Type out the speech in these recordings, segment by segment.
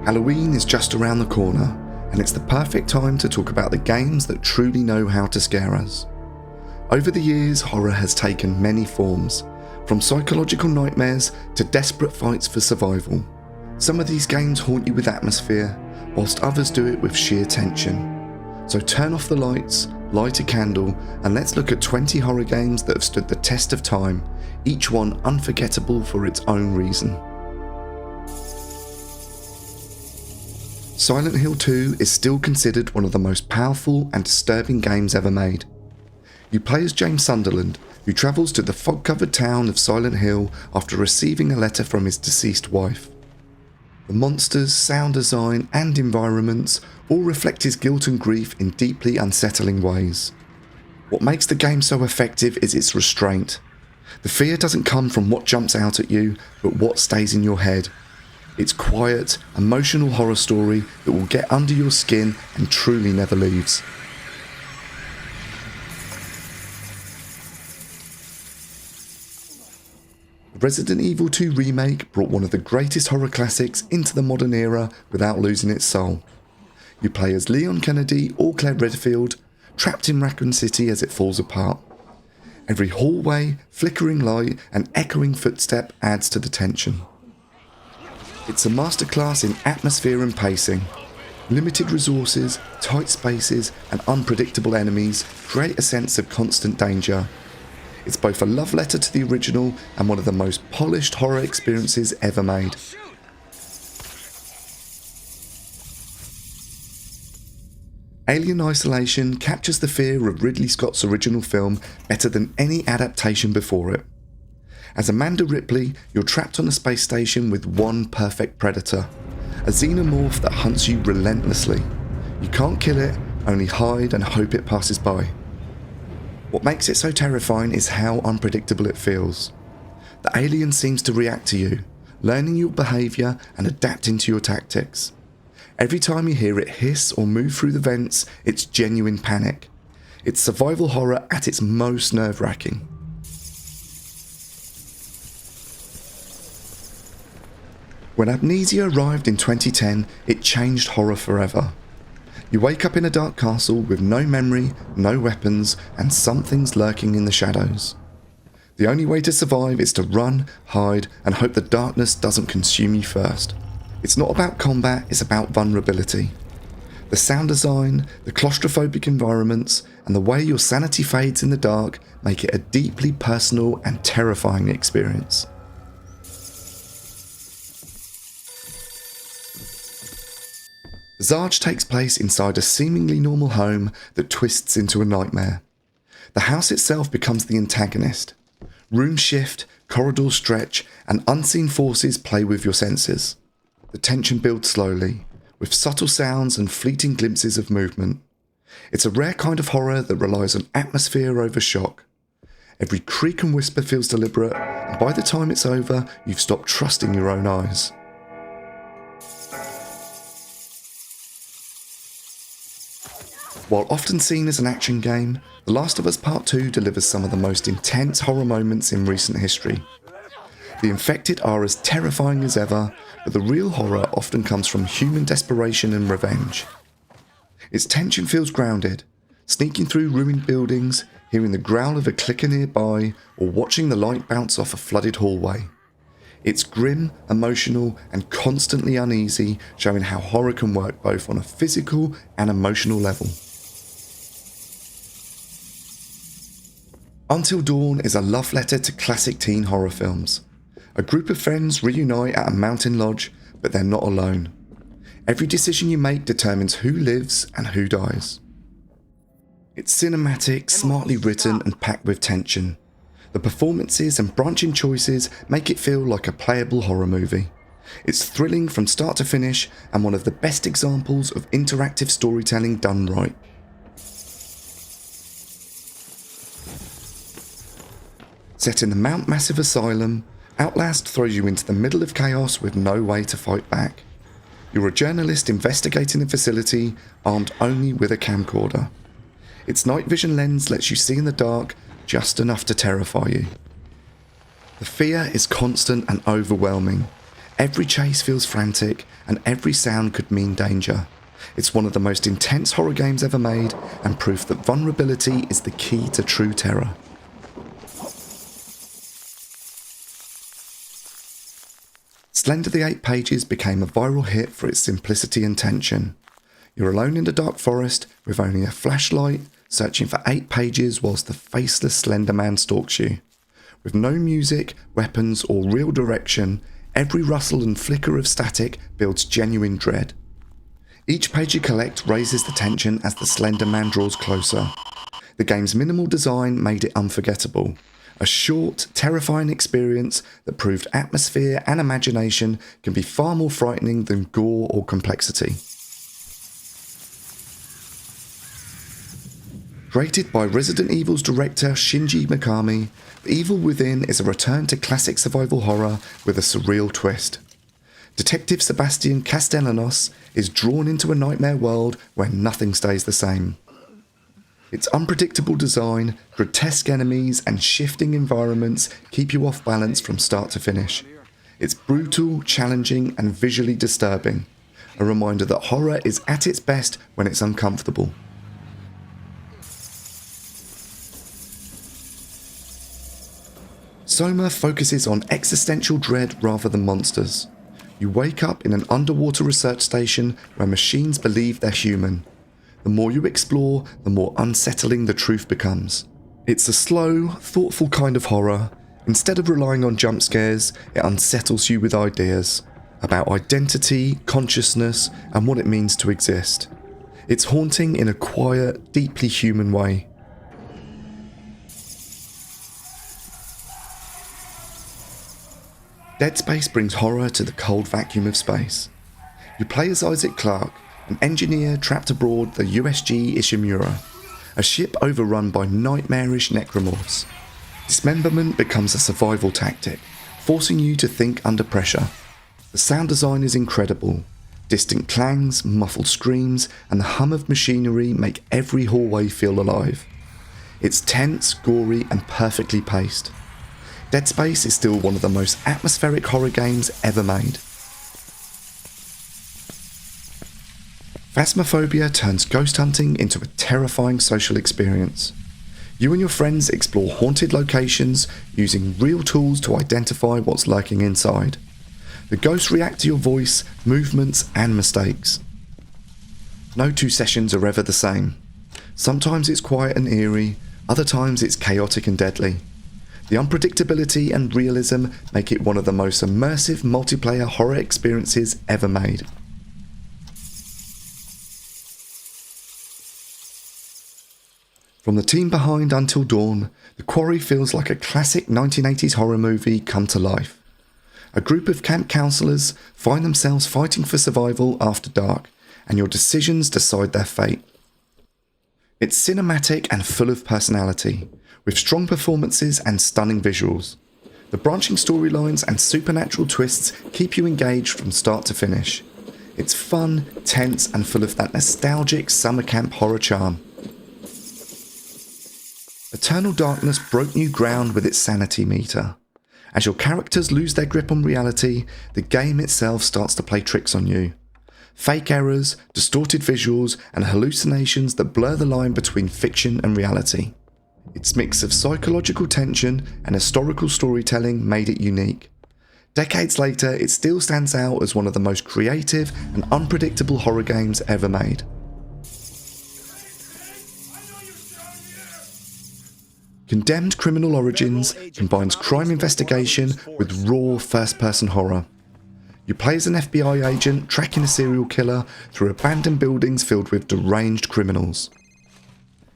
Halloween is just around the corner, and it's the perfect time to talk about the games that truly know how to scare us. Over the years, horror has taken many forms, from psychological nightmares to desperate fights for survival. Some of these games haunt you with atmosphere, whilst others do it with sheer tension. So turn off the lights, light a candle, and let's look at 20 horror games that have stood the test of time, each one unforgettable for its own reason. Silent Hill 2 is still considered one of the most powerful and disturbing games ever made. You play as James Sunderland, who travels to the fog-covered town of Silent Hill after receiving a letter from his deceased wife. The monsters, sound design, and environments all reflect his guilt and grief in deeply unsettling ways. What makes the game so effective is its restraint. The fear doesn't come from what jumps out at you, but what stays in your head. It's quiet, emotional horror story that will get under your skin and truly never leaves. Resident Evil 2 Remake brought one of the greatest horror classics into the modern era without losing its soul. You play as Leon Kennedy or Claire Redfield, trapped in Raccoon City as it falls apart. Every hallway, flickering light, and echoing footstep adds to the tension. It's a masterclass in atmosphere and pacing. Limited resources, tight spaces, and unpredictable enemies create a sense of constant danger. It's both a love letter to the original and one of the most polished horror experiences ever made. Alien Isolation captures the fear of Ridley Scott's original film better than any adaptation before it. As Amanda Ripley, you're trapped on a space station with one perfect predator, a xenomorph that hunts you relentlessly. You can't kill it, only hide and hope it passes by. What makes it so terrifying is how unpredictable it feels. The alien seems to react to you, learning your behaviour and adapting to your tactics. Every time you hear it hiss or move through the vents, it's genuine panic. It's survival horror at its most nerve-wracking. When Amnesia arrived in 2010, it changed horror forever. You wake up in a dark castle with no memory, no weapons, and something's lurking in the shadows. The only way to survive is to run, hide, and hope the darkness doesn't consume you first. It's not about combat, it's about vulnerability. The sound design, the claustrophobic environments, and the way your sanity fades in the dark make it a deeply personal and terrifying experience. Visage takes place inside a seemingly normal home that twists into a nightmare. The house itself becomes the antagonist. Rooms shift, corridors stretch, and unseen forces play with your senses. The tension builds slowly, with subtle sounds and fleeting glimpses of movement. It's a rare kind of horror that relies on atmosphere over shock. Every creak and whisper feels deliberate, and by the time it's over, you've stopped trusting your own eyes. While often seen as an action game, The Last of Us Part 2 delivers some of the most intense horror moments in recent history. The infected are as terrifying as ever, but the real horror often comes from human desperation and revenge. Its tension feels grounded, sneaking through ruined buildings, hearing the growl of a clicker nearby, or watching the light bounce off a flooded hallway. It's grim, emotional, and constantly uneasy, showing how horror can work both on a physical and emotional level. Until Dawn is a love letter to classic teen horror films. A group of friends reunite at a mountain lodge, but they're not alone. Every decision you make determines who lives and who dies. It's cinematic, smartly written, and packed with tension. The performances and branching choices make it feel like a playable horror movie. It's thrilling from start to finish, and one of the best examples of interactive storytelling done right. Set in the Mount Massive Asylum, Outlast throws you into the middle of chaos with no way to fight back. You're a journalist investigating a facility, armed only with a camcorder. Its night vision lens lets you see in the dark, just enough to terrify you. The fear is constant and overwhelming. Every chase feels frantic, and every sound could mean danger. It's one of the most intense horror games ever made, and proof that vulnerability is the key to true terror. Slender the 8 Pages became a viral hit for its simplicity and tension. You're alone in the dark forest with only a flashlight, searching for 8 pages whilst the faceless Slender Man stalks you. With no music, weapons or real direction, every rustle and flicker of static builds genuine dread. Each page you collect raises the tension as the Slender Man draws closer. The game's minimal design made it unforgettable. A short, terrifying experience that proved atmosphere and imagination can be far more frightening than gore or complexity. Created by Resident Evil's director Shinji Mikami, The Evil Within is a return to classic survival horror with a surreal twist. Detective Sebastian Castellanos is drawn into a nightmare world where nothing stays the same. Its unpredictable design, grotesque enemies and shifting environments keep you off balance from start to finish. It's brutal, challenging and visually disturbing. A reminder that horror is at its best when it's uncomfortable. SOMA focuses on existential dread rather than monsters. You wake up in an underwater research station where machines believe they're human. The more you explore, the more unsettling the truth becomes. It's a slow, thoughtful kind of horror. Instead of relying on jump scares, it unsettles you with ideas about identity, consciousness, and what it means to exist. It's haunting in a quiet, deeply human way. Dead Space brings horror to the cold vacuum of space. You play as Isaac Clarke, an engineer trapped aboard the USG Ishimura, a ship overrun by nightmarish necromorphs. Dismemberment becomes a survival tactic, forcing you to think under pressure. The sound design is incredible. Distant clangs, muffled screams, and the hum of machinery make every hallway feel alive. It's tense, gory, and perfectly paced. Dead Space is still one of the most atmospheric horror games ever made. Phasmophobia turns ghost hunting into a terrifying social experience. You and your friends explore haunted locations using real tools to identify what's lurking inside. The ghosts react to your voice, movements, and mistakes. No 2 sessions are ever the same. Sometimes it's quiet and eerie, other times it's chaotic and deadly. The unpredictability and realism make it one of the most immersive multiplayer horror experiences ever made. From the team behind Until Dawn, The Quarry feels like a classic 1980s horror movie come to life. A group of camp counselors find themselves fighting for survival after dark, and your decisions decide their fate. It's cinematic and full of personality, with strong performances and stunning visuals. The branching storylines and supernatural twists keep you engaged from start to finish. It's fun, tense, and full of that nostalgic summer camp horror charm. Eternal Darkness broke new ground with its sanity meter. As your characters lose their grip on reality, the game itself starts to play tricks on you. Fake errors, distorted visuals, and hallucinations that blur the line between fiction and reality. Its mix of psychological tension and historical storytelling made it unique. Decades later, it still stands out as one of the most creative and unpredictable horror games ever made. Condemned Criminal Origins combines crime investigation with raw first-person horror. You play as an FBI agent tracking a serial killer through abandoned buildings filled with deranged criminals.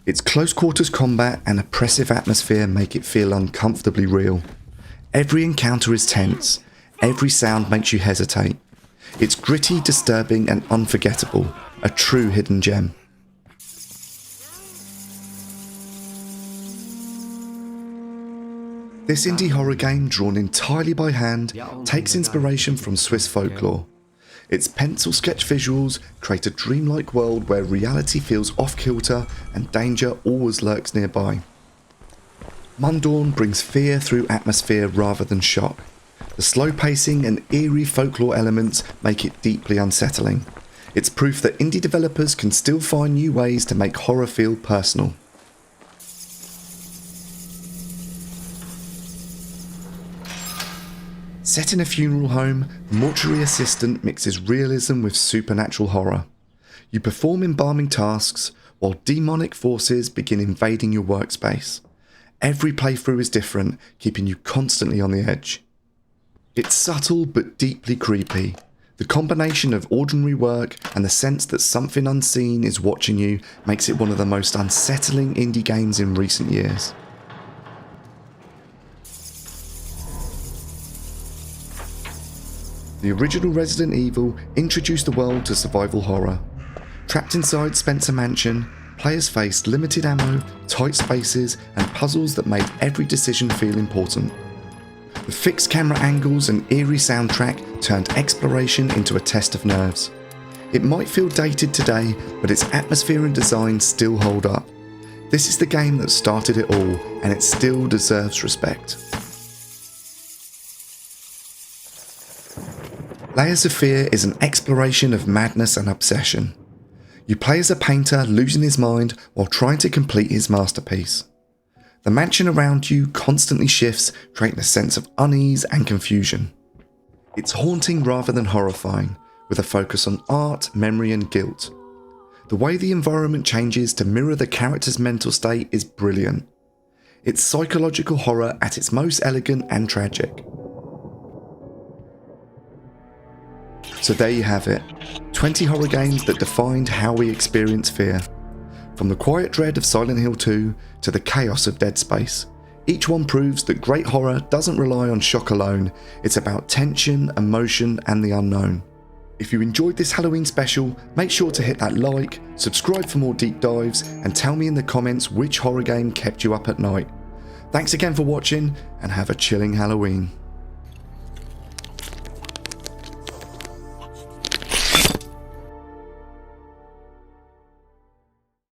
Its close-quarters combat and oppressive atmosphere make it feel uncomfortably real. Every encounter is tense. Every sound makes you hesitate. It's gritty, disturbing, and unforgettable. A true hidden gem. This indie horror game, drawn entirely by hand, takes inspiration from Swiss folklore. Its pencil sketch visuals create a dreamlike world where reality feels off-kilter and danger always lurks nearby. Mundaun brings fear through atmosphere rather than shock. The slow pacing and eerie folklore elements make it deeply unsettling. It's proof that indie developers can still find new ways to make horror feel personal. Set in a funeral home, Mortuary Assistant mixes realism with supernatural horror. You perform embalming tasks while demonic forces begin invading your workspace. Every playthrough is different, keeping you constantly on the edge. It's subtle but deeply creepy. The combination of ordinary work and the sense that something unseen is watching you makes it one of the most unsettling indie games in recent years. The original Resident Evil introduced the world to survival horror. Trapped inside Spencer Mansion, players faced limited ammo, tight spaces, and puzzles that made every decision feel important. The fixed camera angles and eerie soundtrack turned exploration into a test of nerves. It might feel dated today, but its atmosphere and design still hold up. This is the game that started it all, and it still deserves respect. Layers of Fear is an exploration of madness and obsession. You play as a painter losing his mind while trying to complete his masterpiece. The mansion around you constantly shifts, creating a sense of unease and confusion. It's haunting rather than horrifying, with a focus on art, memory and guilt. The way the environment changes to mirror the character's mental state is brilliant. It's psychological horror at its most elegant and tragic. So there you have it, 20 horror games that defined how we experience fear. From the quiet dread of Silent Hill 2 to the chaos of Dead Space, each one proves that great horror doesn't rely on shock alone, it's about tension, emotion and the unknown. If you enjoyed this Halloween special, make sure to hit that like, subscribe for more deep dives and tell me in the comments which horror game kept you up at night. Thanks again for watching and have a chilling Halloween.